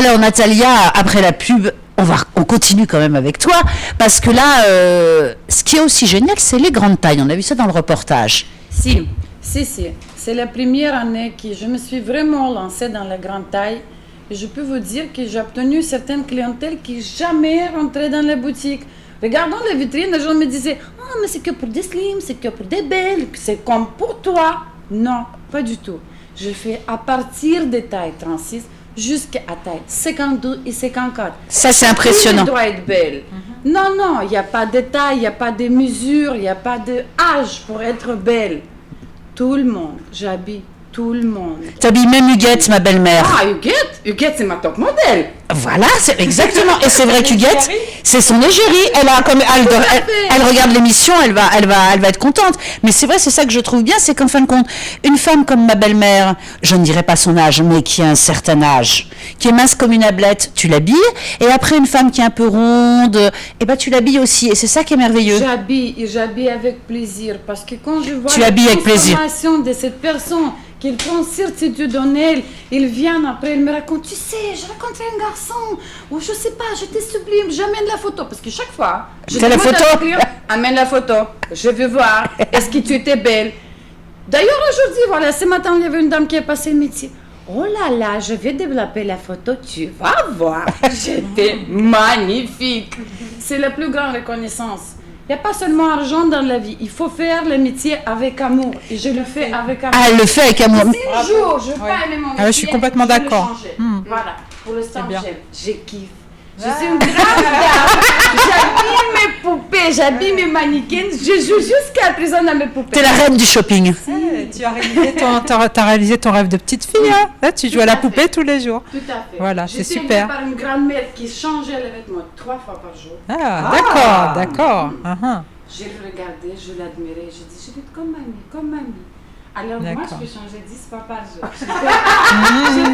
Alors Natalia, après la pub, on continue quand même avec toi, parce que là, ce qui est aussi génial, c'est les grandes tailles. On a vu ça dans le reportage. Si. C'est la première année que je me suis vraiment lancée dans la grande taille. Et je peux vous dire que j'ai obtenu certaines clientèles qui jamais rentraient dans la boutique. Regardant les vitrines, les gens me disaient « Ah, mais c'est que pour des slims, c'est que pour des belles, c'est comme pour toi. » Non, pas du tout. Je fais à partir des tailles 36 jusqu'à taille 52 et 54. Ça, c'est impressionnant. Tout doit être belle. Non, il n'y a pas de taille, il n'y a pas de mesure, il n'y a pas d'âge pour être belle. Tout le monde, j'habille tout le monde. T'habilles même Huguette, ma belle-mère. Ah, Huguette, c'est ma top modèle. Voilà, c'est exactement. Et c'est vrai qu'Huguette, c'est son égérie. Elle regarde l'émission, elle va être contente. Mais c'est vrai, c'est ça que je trouve bien, c'est qu'en fin de compte, une femme comme ma belle-mère, je ne dirais pas son âge, mais qui a un certain âge, qui est mince comme une ablette, tu l'habilles. Et après, une femme qui est un peu ronde, tu l'habilles aussi. Et c'est ça qui est merveilleux. J'habille avec plaisir, parce que quand je vois la transformation de cette personne, qu'il prend certitude en elle, il vient après, il me raconte, tu sais, j'ai rencontré un garçon, ou je sais pas, j'étais sublime, j'amène la photo, parce que chaque fois, la photo. Amène la photo, je veux voir, est-ce que tu étais belle? D'ailleurs, aujourd'hui, ce matin, il y avait une dame qui est passée le métier. Oh là là, je vais développer la photo, tu vas voir, j'étais magnifique. C'est la plus grande reconnaissance. Il n'y a pas seulement argent dans la vie, il faut faire le métier avec amour. Et je le fais avec amour. Ah, elle le fait avec amour. Si un jour, je vais pas aimer mon métier, je suis complètement d'accord. Voilà, pour l'instant, je kiffe. Je suis une grande dame, j'habille mes poupées, j'habille mes mannequins, je joue jusqu'à présent dans mes poupées. T'es la reine du shopping. Tu as réalisé ton rêve de petite fille, hein? Là, tu joues à la poupée tous les jours. Tout à fait. Voilà, c'est super. J'étais par une grand-mère qui changeait les vêtements 3 fois par jour. Ah, d'accord. Je le regardais, je l'admirais, je dis, je vais être comme mamie. Alors moi, je peux changer 10 fois par jour. Je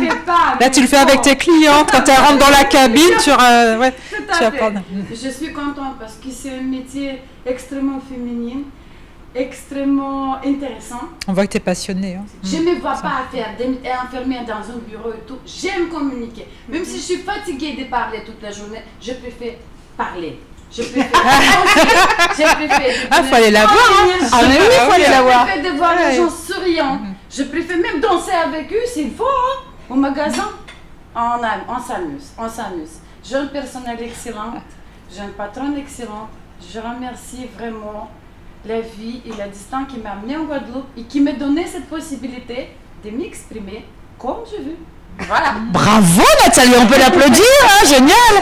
fais pas. Là, tu le fais avec tes clientes. Quand elles rentrent dans la cabine, tu vas prendre. Je suis contente parce que c'est un métier extrêmement féminin, extrêmement intéressant. On voit que tu es passionnée. Je ne me vois pas faire enfermée dans un bureau et tout. J'aime communiquer. Même si je suis fatiguée de parler toute la journée, je préfère parler. Je préfère faut aller la voir. Ah mais oui, faut aller la voir. Je préfère de voir les gens souriants. Je préfère même danser avec eux s'il faut. Au magasin, on s'amuse. J'ai un personnel excellent, j'ai un patron excellent. Je remercie vraiment la vie et la distance qui m'a amené en Guadeloupe et qui m'a donné cette possibilité de m'exprimer comme je veux. Voilà. Bravo Nathalie, on peut l'applaudir, hein, génial.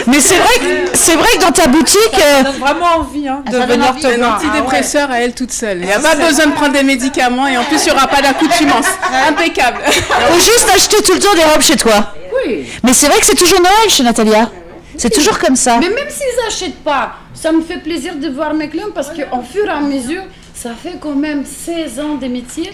Mais c'est vrai que dans ta boutique, ça donne vraiment envie de venir te voir. Un antidépresseur à elle toute seule. Il n'y a pas besoin de prendre des médicaments et en plus il n'y aura pas d'accoutumance. Impeccable. Faut juste acheter tout le temps des robes chez toi. Oui. Mais c'est vrai que c'est toujours Noël chez Natalia. C'est toujours comme ça. Mais même s'ils n'achètent pas, ça me fait plaisir de voir mes clients parce qu'au fur et à mesure, ça fait quand même 16 ans de métier.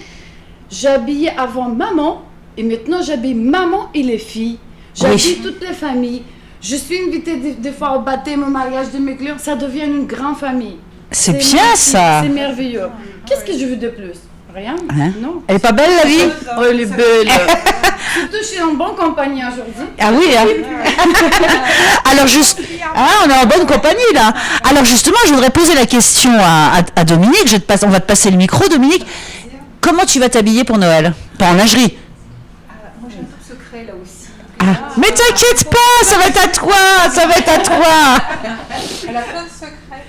J'habillais avant maman. Et maintenant, j'habille maman et les filles. J'habille toutes les familles. Je suis invitée des fois au baptême, au mariage de mes clients. Ça devient une grande famille. C'est bien ça. C'est merveilleux. Qu'est-ce que je veux de plus? Rien. Non. Elle est pas belle la vie? Oh, elle est belle. Surtout, je suis en bonne compagnie aujourd'hui. Ah oui, hein. Alors on est en bonne compagnie là. Alors justement, je voudrais poser la question à Dominique. On va te passer le micro, Dominique. Comment tu vas t'habiller pour Noël? Pas en lingerie. Là aussi. Mais t'inquiète pas, ça va être à toi. Elle a plein de secrets.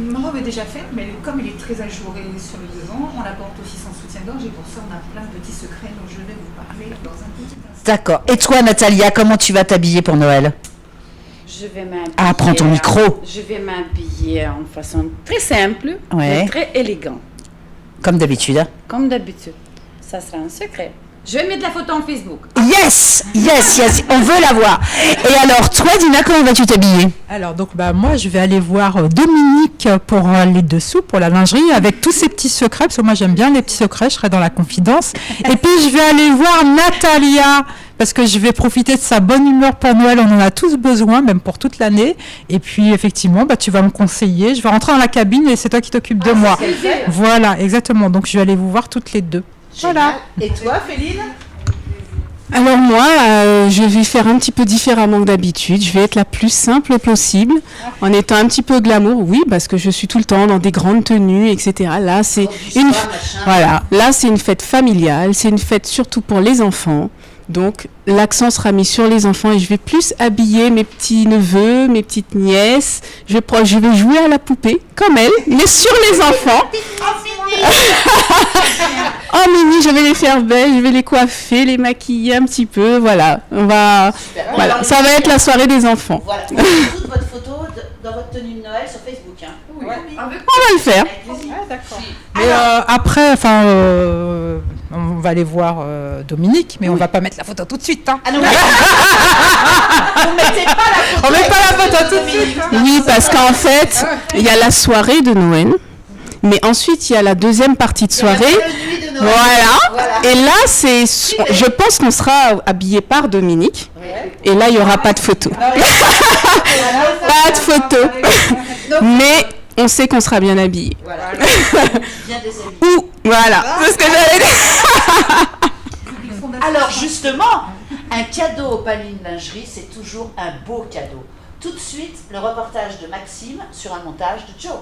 Ma robe est déjà faite, mais comme il est très ajouré sur le devant, on la porte aussi sans soutien-gorge et pour ça on a plein de petits secrets dont je vais vous parler dans un petit instant. D'accord. Et toi Natalia, comment tu vas t'habiller pour Noël? Je vais m'habiller. Ah, prends ton micro. Je vais m'habiller en façon très simple, mais très élégante. Comme d'habitude. Comme d'habitude. Ça sera un secret. Je vais mettre la photo en Facebook. Yes, on veut la voir. Et alors, toi, Dina, comment vas-tu t'habiller? Alors, donc, moi, je vais aller voir Dominique pour les dessous, pour la lingerie, avec tous ces petits secrets, parce que moi, j'aime bien les petits secrets, je serai dans la confidence. Et puis, je vais aller voir Natalia, parce que je vais profiter de sa bonne humeur pour Noël, on en a tous besoin, même pour toute l'année. Et puis, effectivement, tu vas me conseiller, je vais rentrer dans la cabine et c'est toi qui t'occupes de moi. Voilà, exactement. Donc, je vais aller vous voir toutes les deux. Voilà. Et toi, Féline? Alors moi, je vais faire un petit peu différemment que d'habitude. Je vais être la plus simple possible, en étant un petit peu glamour, oui, parce que je suis tout le temps dans des grandes tenues, etc. Là, c'est Là, c'est une fête familiale. C'est une fête surtout pour les enfants. Donc, l'accent sera mis sur les enfants et je vais plus habiller mes petits neveux, mes petites nièces. Je vais jouer à la poupée, comme elles, mais sur les enfants. En mini, je vais les faire belles, je vais les coiffer, les maquiller un petit peu. Voilà, ça va être la soirée des enfants. Voilà, vous mettez toute votre photo dans votre tenue de Noël sur Facebook. Hein. Oui. On va le faire. D'accord. Mais après, on va aller voir Dominique, mais on va pas mettre la photo tout de suite. Hein. Ah non, vous mettez pas la photo. On met pas la photo tout de suite. Oui, parce qu'en fait, il y a la soirée de Noël, mais ensuite il y a la deuxième partie de soirée. Voilà. Et là, je pense qu'on sera habillé par Dominique. Ouais. Et là, il n'y aura pas de photo. Pas de photo. Mais on sait qu'on sera bien habillé. Voilà. Bien déshabillé. Ou, voilà. C'est ce que j'allais dire. Alors, justement, un cadeau au panier de lingerie, c'est toujours un beau cadeau. Tout de suite, le reportage de Maxime sur un montage de Joe.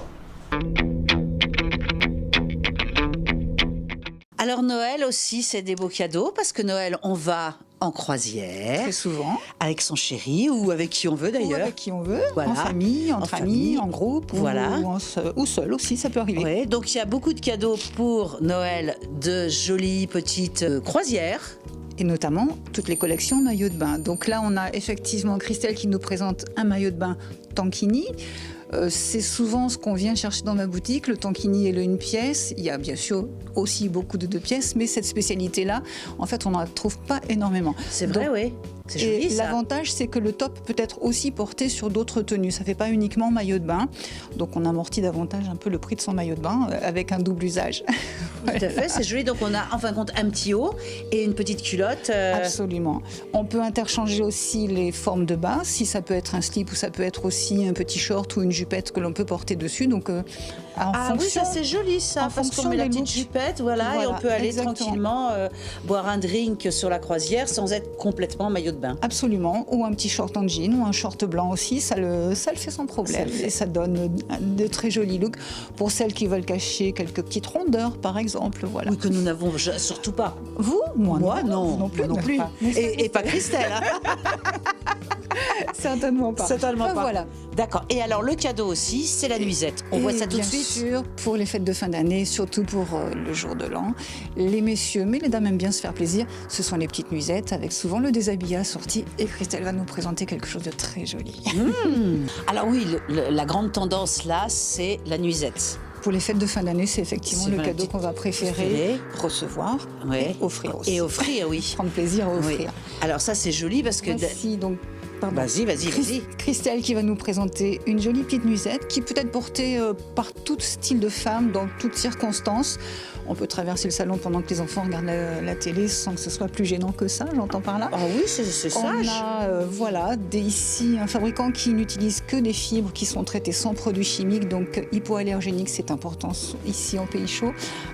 Alors Noël aussi, c'est des beaux cadeaux parce que Noël, on va en croisière. Très souvent. Avec son chéri ou avec qui on veut d'ailleurs. Ou avec qui on veut, voilà. En famille, entre amis, en groupe voilà. ou seul aussi, ça peut arriver. Oui, donc il y a beaucoup de cadeaux pour Noël, de jolies petites croisières. Et notamment toutes les collections maillots de bain. Donc là, on a effectivement Christelle qui nous présente un maillot de bain Tankini. C'est souvent ce qu'on vient chercher dans ma boutique. Le tankini est le une pièce. Il y a bien sûr aussi beaucoup de deux pièces, mais cette spécialité-là, en fait, on n'en trouve pas énormément. C'est vrai, donc, oui. C'est joli, et ça. l'avantage, c'est que le top peut être aussi porté sur d'autres tenues. Ça ne fait pas uniquement maillot de bain. Donc, on amortit davantage un peu le prix de son maillot de bain avec un double usage. Tout à fait, c'est joli. Donc, on a en fin de compte un petit haut et une petite culotte. Absolument. On peut interchanger aussi les formes de bas. Si ça peut être un slip ou ça peut être aussi un petit short ou une jupette que l'on peut porter dessus. Donc, oui, ça c'est joli ça, parce qu'on met la petite jupette, voilà, et on peut aller tranquillement boire un drink sur la croisière sans être complètement maillot de bain. Absolument, ou un petit short en jean ou un short blanc aussi, ça le fait sans problème. Et ça donne de très jolis looks pour celles qui veulent cacher quelques petites rondeurs, par exemple. Voilà. Oui, que nous n'avons surtout pas. Vous? Moi non. Non plus. Non plus. Et pas Christelle. Hein. Certainement pas. Certainement pas. Voilà. D'accord. Et alors, le cadeau aussi, c'est la nuisette. On voit ça tout de suite. Bien sûr, pour les fêtes de fin d'année, surtout pour le jour de l'an. Les messieurs, mais les dames aiment bien se faire plaisir. Ce sont les petites nuisettes avec souvent le déshabillé assorti. Et Christelle va nous présenter quelque chose de très joli. Alors oui, la grande tendance là, c'est la nuisette. Pour les fêtes de fin d'année, c'est effectivement le cadeau qu'on va préférer recevoir et offrir aussi. Et offrir, oui. Prendre plaisir à offrir. Oui. Alors ça, c'est joli parce que... Voici donc... Vas-y. Christelle qui va nous présenter une jolie petite nuisette qui peut être portée par tout style de femme, dans toutes circonstances. On peut traverser le salon pendant que les enfants regardent la télé sans que ce soit plus gênant que ça, j'entends par là. Ah oui, c'est sage. On a ici un fabricant qui n'utilise que des fibres qui sont traitées sans produits chimiques, donc hypoallergéniques, c'est important ici en pays chaud,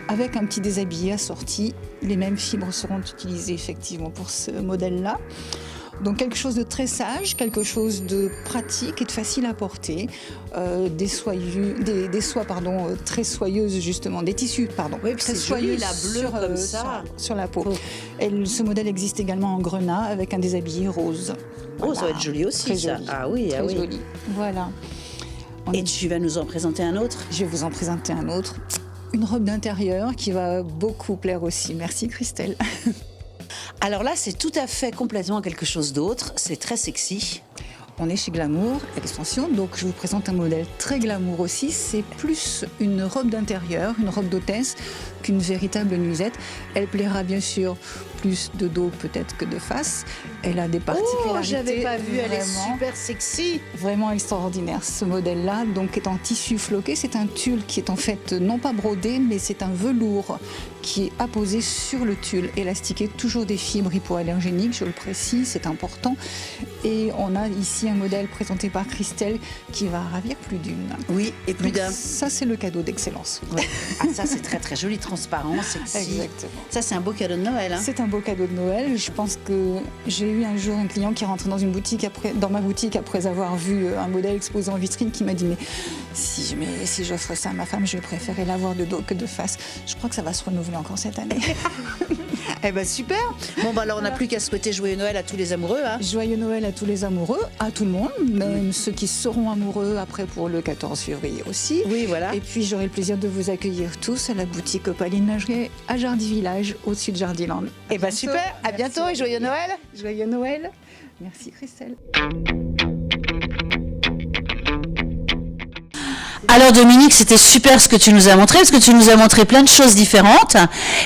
avec un petit déshabillé assorti. Les mêmes fibres seront utilisées effectivement pour ce modèle-là. Donc quelque chose de très sage, quelque chose de pratique et de facile à porter, des soies très soyeuses justement, des tissus très soyeux sur la peau. Et ce modèle existe également en grenat avec un déshabillé rose. Voilà. Ça va être joli aussi, très ça. Joli. Ah oui, très joli. Voilà. Tu vas nous en présenter un autre ? Je vais vous en présenter un autre. Une robe d'intérieur qui va beaucoup plaire aussi. Merci Christelle. Alors là, c'est tout à fait complètement quelque chose d'autre. C'est très sexy. On est chez Glamour, Extension, donc je vous présente un modèle très glamour aussi. C'est plus une robe d'intérieur, une robe d'hôtesse, qu'une véritable nuisette. Elle plaira bien sûr plus de dos peut-être que de face. Elle a des particularités. Oh, j'avais pas vu, elle est super sexy. Vraiment extraordinaire ce modèle-là. Donc est en tissu floqué, c'est un tulle qui est en fait non pas brodé, mais c'est un velours qui est apposé sur le tulle, élastiqué, toujours des fibres hypoallergéniques, je le précise, c'est important. Et on a ici un modèle présenté par Christelle qui va ravir plus d'une. Oui, et plus d'un. Ça, c'est le cadeau d'excellence. Ouais. Ah, ça, c'est très très joli, transparent, sexy. Exactement. Ça, c'est un beau cadeau de Noël. Hein. C'est un beau beau cadeau de Noël. Je pense que j'ai eu un jour un client qui est rentré dans ma boutique après avoir vu un modèle exposé en vitrine qui m'a dit mais si j'offre ça à ma femme, je vais préférer l'avoir de dos que de face. Je crois que ça va se renouveler encore cette année. Eh ben super. Bon bah alors on n'a plus qu'à souhaiter joyeux Noël à tous les amoureux. Hein. Joyeux Noël à tous les amoureux, à tout le monde, même ceux qui seront amoureux après pour le 14 février aussi. Oui, voilà. Et puis j'aurai le plaisir de vous accueillir tous à la boutique Opaline Lingerie à Jardy Village, au-dessus de Jardyland. Eh ben super. À bientôt et joyeux Noël. Joyeux Noël. Merci Christelle. Alors Dominique, c'était super ce que tu nous as montré, parce que tu nous as montré plein de choses différentes.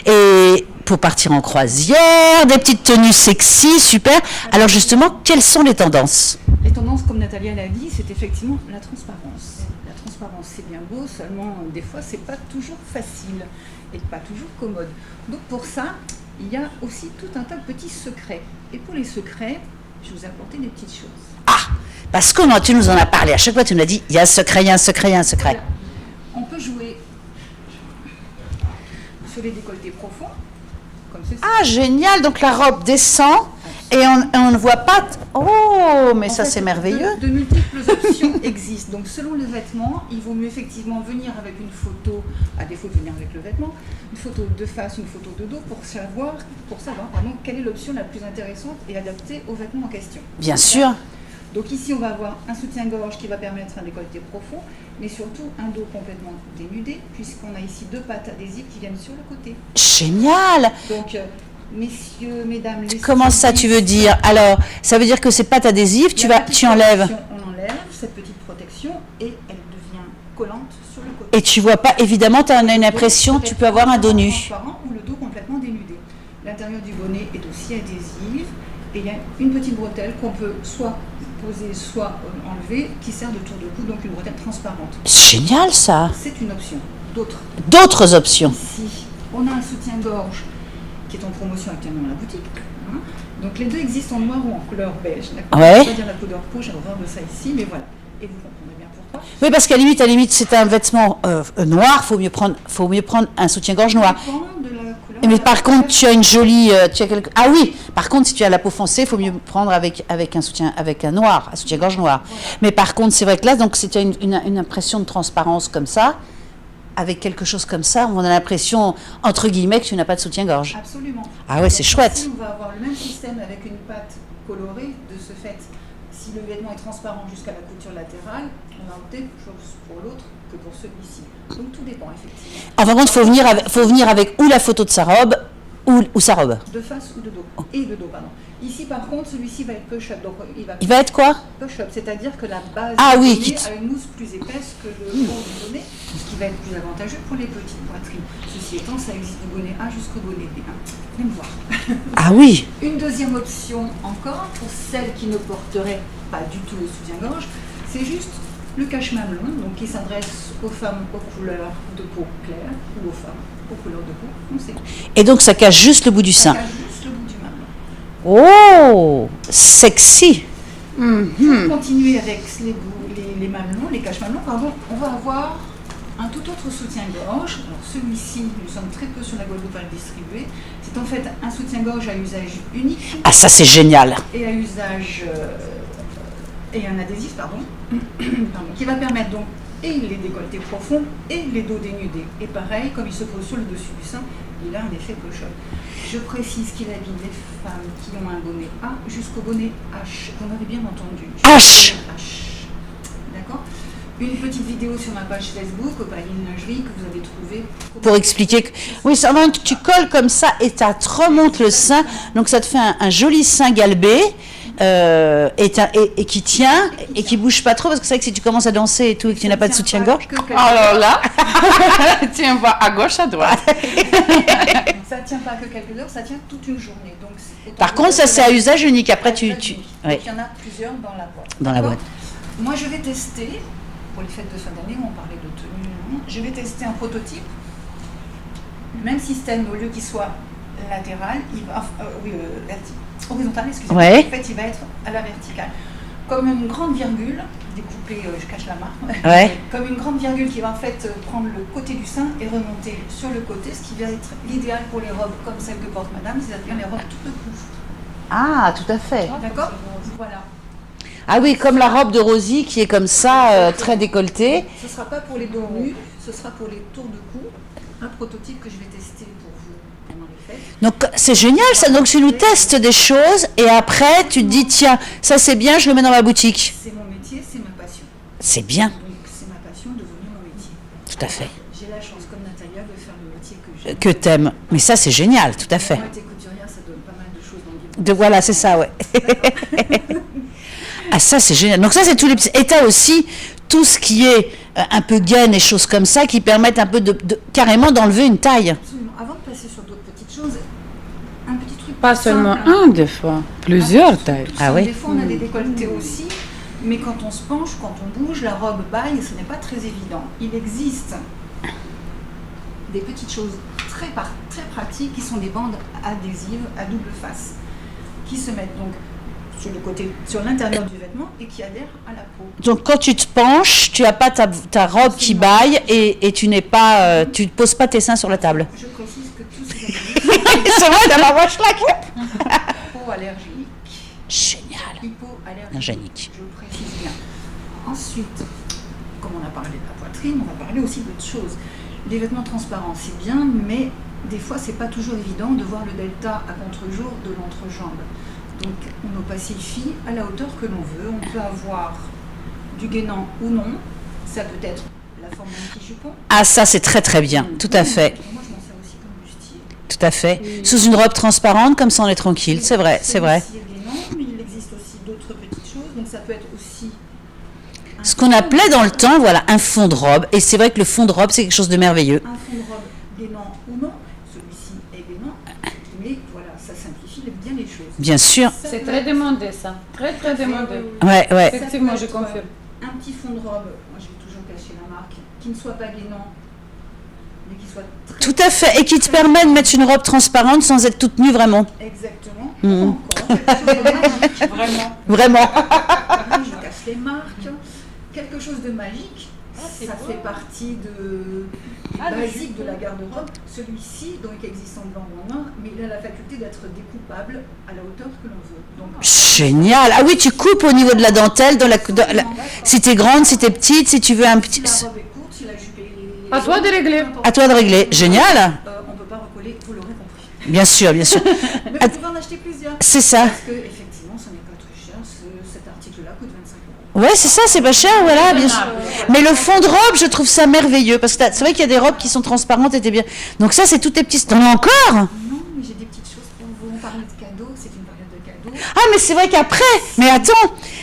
Et pour partir en croisière, des petites tenues sexy, super. Alors justement, quelles sont les tendances ? Les tendances, comme Nathalie l'a dit, c'est effectivement la transparence. La transparence, c'est bien beau, seulement des fois, c'est pas toujours facile et pas toujours commode. Donc pour ça, il y a aussi tout un tas de petits secrets. Et pour les secrets, je vous ai apporté des petites choses. Ah, parce que tu nous en as parlé. À chaque fois, tu nous as dit, il y a un secret, il y a un secret, il y a un secret. Voilà. On peut jouer sur les décolletés profonds, comme ceci. Ah, génial. Donc la robe descend et on ne voit pas... Oh, mais ça, c'est merveilleux. De multiples options existent. Donc, selon le vêtement, il vaut mieux effectivement venir avec une photo, à défaut de venir avec le vêtement, une photo de face, une photo de dos, pour savoir quelle est l'option la plus intéressante et adaptée au vêtement en question. Bien sûr. Donc ici, on va avoir un soutien-gorge qui va permettre un décolleté profond, mais surtout un dos complètement dénudé, puisqu'on a ici 2 pattes adhésives qui viennent sur le côté. Génial. Donc, messieurs, mesdames, les Comment ça, tu veux dire ? Alors, ça veut dire que c'est pas adhésive, tu enlèves. On enlève cette petite protection et elle devient collante sur le côté. Et tu vois pas, évidemment, tu as une impression, tu peux avoir un dos nu. Transparent ou le dos complètement dénudé. L'intérieur du bonnet est aussi adhésive et il y a une petite bretelle qu'on peut soit poser, soit enlever, qui sert de tour de cou, donc une bretelle transparente. C'est génial ça. C'est une option. D'autres options. Ici, on a un soutien-gorge qui est en promotion actuellement dans la boutique. Hein. Donc les deux existent en noir ou en couleur beige. Ouais. Je ne vais pas dire la couleur peau, j'ai horreur de ça ici, mais voilà. Et vous comprendrez bien pourquoi. Oui, parce qu'à la limite, c'est un vêtement noir, faut mieux prendre un soutien-gorge noir. Ça dépend de la couleur. Mais par contre, tu as une jolie, ah oui. Par contre, si tu as la peau foncée, il faut mieux prendre avec un noir, un soutien-gorge noir. Voilà. Mais par contre, c'est vrai que là, donc, si tu as une impression de transparence comme ça, avec quelque chose comme ça, on a l'impression, entre guillemets, que tu n'as pas de soutien-gorge. Absolument. Ah ouais, c'est chouette. Ici, on va avoir le même système avec une patte colorée. De ce fait, si le vêtement est transparent jusqu'à la couture latérale, on va opter pour l'autre que pour celui-ci. Donc tout dépend, effectivement. En fin de compte, faut venir avec ou la photo de sa robe, ou sa robe. De face ou de dos. Et de dos, pardon. Ici, par contre, celui-ci va être push-up. Donc, il va être quoi ? Push-up, c'est-à-dire que la base du bonnet a une mousse plus épaisse que le fond du bonnet, ce qui va être plus avantageux pour les petites poitrines. Ceci étant, ça existe du bonnet A jusqu'au bonnet B. Venez me voir. Ah oui. Une deuxième option encore, pour celles qui ne porteraient pas du tout le soutien-gorge, c'est juste le cache-mamelon, donc qui s'adresse aux femmes aux couleurs de peau claire ou aux femmes aux couleurs de peau foncée. Et donc ça cache juste le bout du sein. Ça cache juste le bout du mamelon. Oh, sexy. Pour continuer avec les mamelons, les cache-mamelons, pardon, on va avoir un tout autre soutien-gorge. Alors celui-ci, nous sommes très peu sur la Guadeloupe à le distribuer. C'est en fait un soutien-gorge à usage unique. Ah ça c'est génial. Et à usage et un adhésif, pardon, qui va permettre donc et les décolletés profonds et les dos dénudés. Et pareil, comme il se pose sur le dessus du sein, il a un effet push-up. Je précise qu'il habille les femmes qui ont un bonnet A jusqu'au bonnet H. Vous m'avez bien entendu. H. D'accord. Une petite vidéo sur ma page Facebook, Opaline Lingerie, que vous avez trouvée. Pour expliquer que... Oui, ça va, tu colles comme ça et ça te remonte le sein. Donc ça te fait un joli sein galbé. Et qui tient et qui bouge pas trop, parce que c'est vrai que si tu commences à danser et tout et que tu n'as pas de soutien-gorge. Alors là, tiens, va à gauche, à droite. Ça ne tient pas que quelques heures, ça tient toute une journée. Donc, par contre, ça c'est à usage unique. Après, oui. Ouais. Donc, il y en a plusieurs dans la boîte. Dans la boîte. Moi, je vais tester, pour les fêtes de fin d'année, on parlait de tenue, je vais tester un prototype. Même système, au lieu qu'il soit latéral, il va, horizontal, excusez-moi. Ouais. En fait, il va être à la verticale. Comme une grande virgule découpée, je cache la marque, Ouais. comme une grande virgule qui va en fait prendre le côté du sein et remonter sur le côté, ce qui va être l'idéal pour les robes comme celle que porte madame, c'est-à-dire les robes tout de cou. Ah, tout à fait. D'accord. Voilà. Ah oui, comme la robe de Rosie qui est comme ça, très décolletée. Ce ne sera pas pour les dos nus, ce sera pour les tours de cou. Un prototype que je vais tester pour vous pendant les fêtes. Donc c'est génial ça. Donc tu nous testes des choses et après tu te dis tiens, ça c'est bien, je le mets dans ma boutique. C'est mon métier, c'est ma passion. C'est bien, Donc c'est ma passion devenue mon métier. tout à fait. J'ai la chance, comme Natalia, de faire le métier que j'aime. Que t'aimes. Mais ça c'est génial, tout à fait. Moi, été couturière, ça donne pas mal de choses dans le vie. Voilà, c'est ça, ouais. Ah ça c'est génial. Donc ça c'est tous les petits. Et t'as aussi tout ce qui est un peu gaine et choses comme ça qui permettent un peu de carrément d'enlever une taille. Absolument. Avant de passer sur d'autres petites choses, un petit truc. Pas simple, seulement hein. un, des fois, plusieurs tailles. Tout Ah simple. oui. Des fois, on a des décolletés aussi, mais quand on se penche, quand on bouge, la robe baille, ce n'est pas très évident. Il existe des petites choses très pratiques qui sont des bandes adhésives à double face, qui se mettent donc sur le côté, sur l'intérieur du vêtement et qui adhèrent à la peau. Donc quand tu te penches, tu n'as pas ta robe qui baille et tu n'es pas, tu ne poses pas tes seins sur la table. Je précise que tous ces C'est vrai, dans ma voix là. hypoallergéniques, Génial. hypoallergéniques, je le précise bien. Ensuite, comme on a parlé de la poitrine, on va parler aussi d'autres choses. Les vêtements transparents, c'est bien, mais des fois, c'est pas toujours évident de voir le delta à contre-jour de l'entrejambe. Donc, on opacifie à la hauteur que l'on veut. On peut avoir du gainant ou non. Ça peut être la forme d'un petit jupon. Ah ça c'est très très bien, tout à fait, Moi, je m'en sers aussi comme bustier. tout à fait. Sous une robe transparente, comme ça on est tranquille, c'est vrai, c'est vrai. Celui-ci est gainant, mais il existe aussi d'autres petites choses. Donc, ça peut être aussi un Ce qu'on appelait dans le temps, voilà, un fond de robe. Et c'est vrai que le fond de robe c'est quelque chose de merveilleux. un fond de robe gainant ou non. Celui-ci est gainant, mais voilà, ça simplifie bien les choses. Bien sûr. C'est très demandé, ça. Très, très demandé. Ouais, ouais. Effectivement, je confirme. Un petit fond de robe, moi je vais toujours cacher la marque, qui ne soit pas gainant, mais qui soit très... Tout à fait. Et qui te permet de mettre une robe transparente sans être toute nue vraiment. Exactement. Mhm. Encore, quelque chose de magique, vraiment. Vraiment. Je cache les marques. Quelque chose de magique, ça fait partie basique de la garde-robe. Celui-ci, donc existe en blanc ou en noir, mais il a la faculté d'être découpable à la hauteur que l'on veut. Donc, Génial. Ah oui, tu coupes au niveau de la dentelle, si t'es grande, si t'es petite, si tu veux un petit... si la robe est courte, si la jupe est... À toi de régler. À toi de régler. Génial. On ne peut pas recoller, vous l'aurez compris. Bien sûr, bien sûr. Mais vous pouvez en acheter plusieurs. C'est ça. Parce que, effectivement, ce n'est pas très cher. Cet article-là coûte 25 €. Ouais, c'est ça, c'est pas cher, voilà, bien sûr. Mais le fond de robe, je trouve ça merveilleux, parce que c'est vrai qu'il y a des robes qui sont transparentes et t'es bien. Donc ça, c'est toutes tes petites... T'en as encore? Non, mais j'ai des petites choses pour vous. On parlait de cadeaux, c'est une période de cadeaux. Ah, mais c'est vrai qu'après... Mais attends,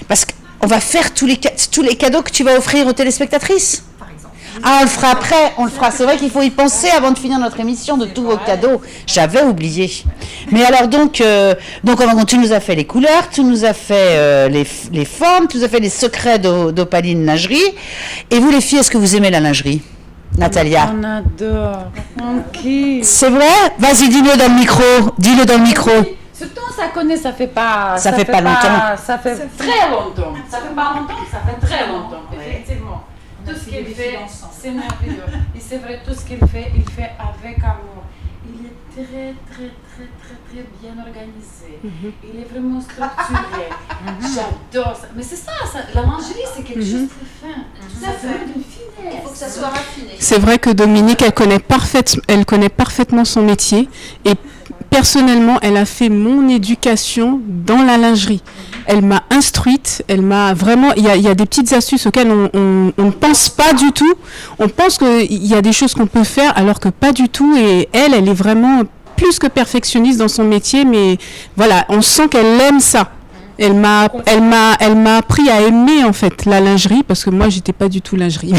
parce qu'on va faire tous les cadeaux que tu vas offrir aux téléspectatrices. Par exemple. Ah, on le fera après, on le fera. C'est vrai qu'il faut y penser avant de finir notre émission de tous vos cadeaux. J'avais oublié. Mais alors donc tu nous as fait les couleurs, tu nous as fait les formes, tu nous as fait les secrets d'Opaline Lingerie. Et vous les filles, est-ce que vous aimez la lingerie, Natalia? On adore. On kiffe. C'est vrai? Vas-y, dis-le dans le micro. Dis-le dans le micro. Surtout, on ça connaît, ça fait pas... Ça fait pas longtemps. Ça fait très longtemps. Ça fait pas longtemps, ça fait très longtemps, effectivement. On a Tout ce fait qu'il des fait, filles ensemble. c'est merveilleux. Et c'est vrai, tout ce qu'il fait, il fait avec amour. Il est très, très, très, très, très bien organisé. Il est vraiment structuré. J'adore ça. Mais c'est ça, la lingerie, c'est quelque chose de très fin. Ça fait une finesse. Il faut que ça soit raffiné. C'est vrai que Dominique, elle connaît parfaitement son métier et personnellement, elle a fait mon éducation dans la lingerie. Elle m'a instruite, elle m'a vraiment... Il y a des petites astuces auxquelles on ne pense pas du tout. On pense qu'il y a des choses qu'on peut faire alors que pas du tout. Et elle est vraiment plus que perfectionniste dans son métier, mais voilà, on sent qu'elle aime ça. Elle m'a appris à aimer en fait la lingerie parce que moi j'étais pas du tout lingerie.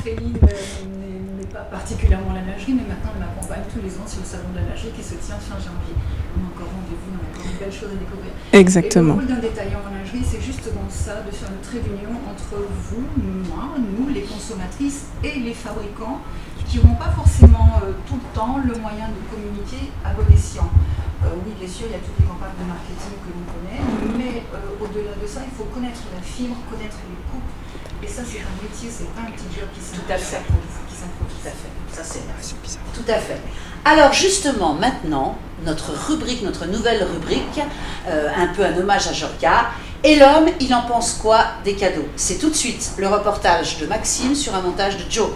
Féline n'est pas particulièrement la lingerie, mais maintenant elle m'accompagne tous les ans sur le salon de la lingerie qui se tient fin janvier. On a encore rendez-vous, on a encore une belle chose à découvrir. Exactement. Et le rôle d'un détaillant en lingerie, c'est justement ça, de faire le trait d'union entre vous, moi, nous, les consommatrices et les fabricants qui n'auront pas forcément tout le temps le moyen de communiquer à bon escient. Oui, bien sûr, il y a toutes les campagnes de marketing que l'on connaît, mais au-delà de ça, il faut connaître la fibre, connaître les coupes. Et ça, c'est un métier, c'est pas un petit job qui s'improvise. Tout à fait. Ça, c'est bizarre. Tout à fait. Alors, justement, maintenant, notre nouvelle rubrique, un peu un hommage à Georgia. Et l'homme, il en pense quoi des cadeaux? C'est tout de suite le reportage de Maxime sur un montage de Joe.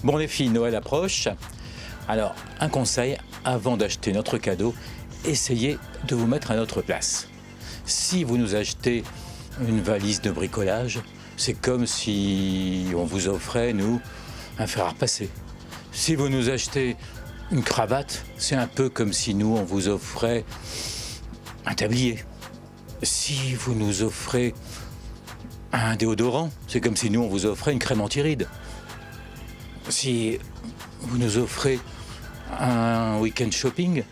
Bon les filles, Noël approche. Alors, un conseil, avant d'acheter notre cadeau, essayez de vous mettre à notre place. Si vous nous achetez une valise de bricolage, c'est comme si on vous offrait, nous, un fer à repasser. Si vous nous achetez une cravate, c'est un peu comme si nous, on vous offrait un tablier. Si vous nous offrez un déodorant, c'est comme si nous, on vous offrait une crème anti-rides. Si vous nous offrez un week-end shopping,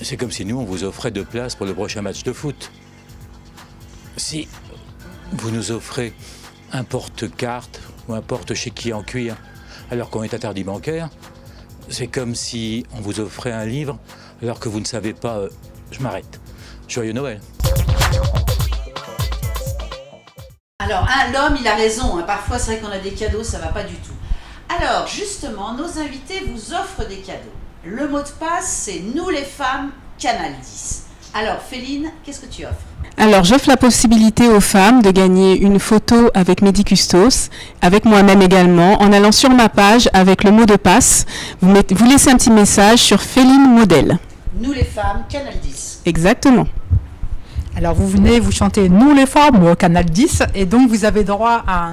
c'est comme si nous, on vous offrait 2 places pour le prochain match de foot. Si vous nous offrez un porte-carte ou un porte-chéquier en cuir, alors qu'on est interdit bancaire, c'est comme si on vous offrait un livre, alors que vous ne savez pas... je m'arrête. Joyeux Noël. Alors, l'homme, il a raison. Parfois, c'est vrai qu'on a des cadeaux, ça va pas du tout. Alors, justement, nos invités vous offrent des cadeaux. Le mot de passe, c'est Nous les femmes, Canal 10. Alors, Féline, qu'est-ce que tu offres? Alors, j'offre la possibilité aux femmes de gagner une photo avec Mehdi Custos, avec moi-même également, en allant sur ma page avec le mot de passe. Vous laissez un petit message sur Féline Modèle. Nous les femmes, Canal 10. Exactement. Alors vous venez, vous chantez Nous les femmes au Canal 10 et donc vous avez droit à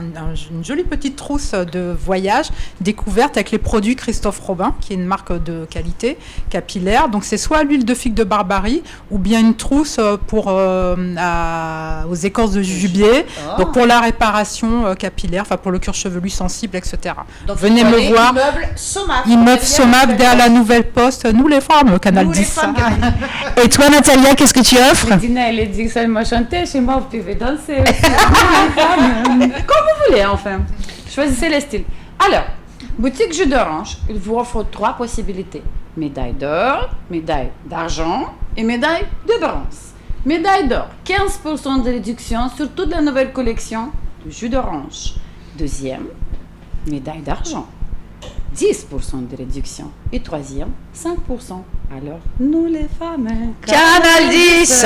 une jolie petite trousse de voyage découverte avec les produits Christophe Robin, qui est une marque de qualité capillaire. Donc c'est soit l'huile de figue de Barbarie ou bien une trousse pour aux écorces de jubier, donc pour la réparation capillaire, enfin pour le cuir chevelu sensible, etc. Donc venez me voir. Immeuble Somab derrière la Nouvelle Poste. Nous les femmes au Canal 10. Et toi Natalia, qu'est-ce que tu offres? Dina, elle dit seulement chanter, chez moi vous pouvez danser aussi. Comme vous voulez enfin. Choisissez le style. Alors, boutique Jus d'Orange, il vous offre 3 possibilités. Médaille d'or, médaille d'argent et médaille de bronze. Médaille d'or, 15% de réduction sur toute la nouvelle collection de Jus d'Orange. Deuxième, médaille d'argent, 10% de réduction. Et troisième, 5%. Alors, nous les femmes, Canal 10,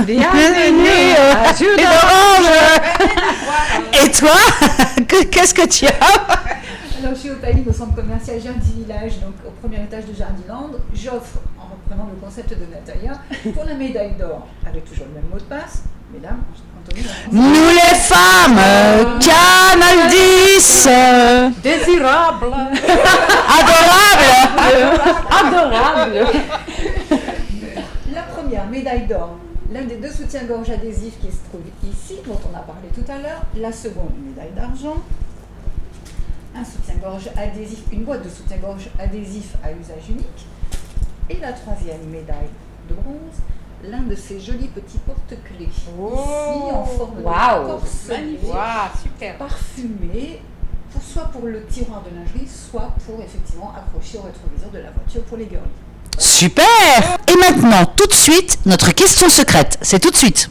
bienvenue à Jus d'Orange. Et toi, qu'est-ce que tu as? Alors, je suis au Palais au centre commercial Jardy Village, donc au premier étage de Jardyland. J'offre, en reprenant le concept de Natalia, pour la médaille d'or, avec toujours le même mot de passe, mesdames, Anthony, Nous les femmes, Canal 10, désirable, adorable. La première médaille d'or, l'un des 2 soutiens-gorge adhésifs qui se trouve ici, dont on a parlé tout à l'heure. La seconde, médaille d'argent, un soutien-gorge adhésif, une boîte de soutien-gorge adhésif à usage unique. Et la troisième médaille de bronze, l'un de ces jolis petits porte-clés, ici en forme de corselet, super. parfumé, soit pour le tiroir de lingerie, soit pour effectivement accrocher au rétroviseur de la voiture pour les girls. Super. Et maintenant, tout de suite, notre question secrète. C'est tout de suite.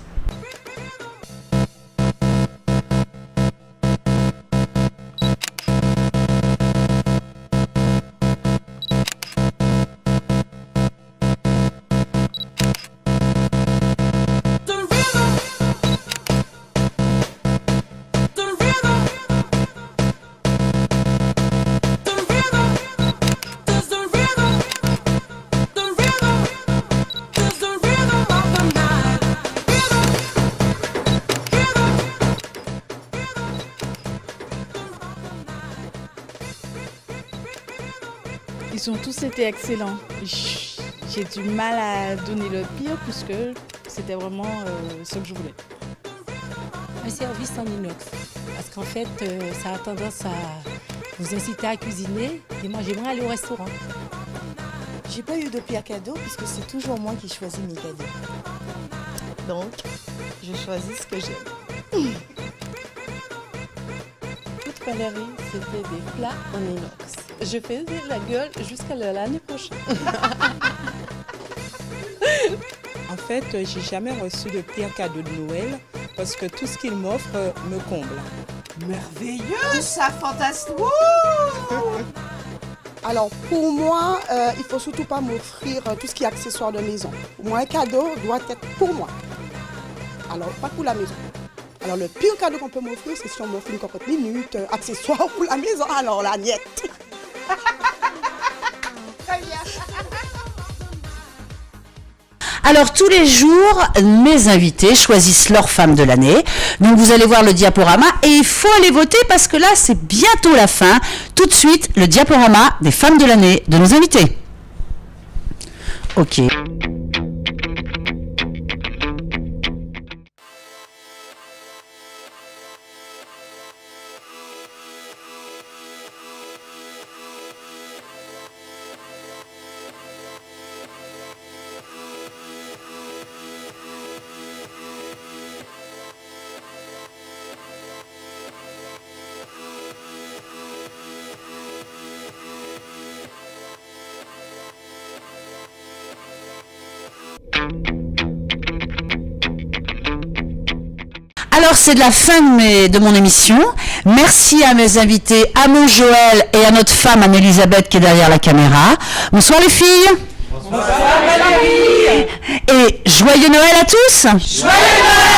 Ils ont tous été excellents. J'ai du mal à donner le pire puisque c'était vraiment ce que je voulais. Un service en inox, parce qu'en fait, ça a tendance à vous inciter à cuisiner et moi j'aimerais aller au restaurant. J'ai pas eu de pire cadeau puisque c'est toujours moi qui choisis mes cadeaux. Donc, je choisis ce que j'aime. Toute Valérie, c'était des plats en inox. Je faisais la gueule jusqu'à l'année prochaine. En fait, j'ai jamais reçu de pire cadeau de Noël parce que tout ce qu'il m'offre me comble. Merveilleux, ça, fantastique. Alors pour moi, il faut surtout pas m'offrir tout ce qui est accessoire de maison. Pour moi, un cadeau doit être pour moi. Alors pas pour la maison. Alors le pire cadeau qu'on peut m'offrir, c'est si on m'offre une cocotte minute, accessoire pour la maison. Alors la niette. Alors tous les jours, mes invités choisissent leur femme de l'année. Donc vous allez voir le diaporama et il faut aller voter parce que là c'est bientôt la fin. Tout de suite, le diaporama des femmes de l'année de nos invités. Ok. Alors c'est de la fin de mon émission. Merci à mes invités, à mon Joël et à notre femme Anne-Elisabeth qui est derrière la caméra. Bonsoir les filles. Bonsoir Valérie. Et joyeux Noël à tous. Joyeux Noël.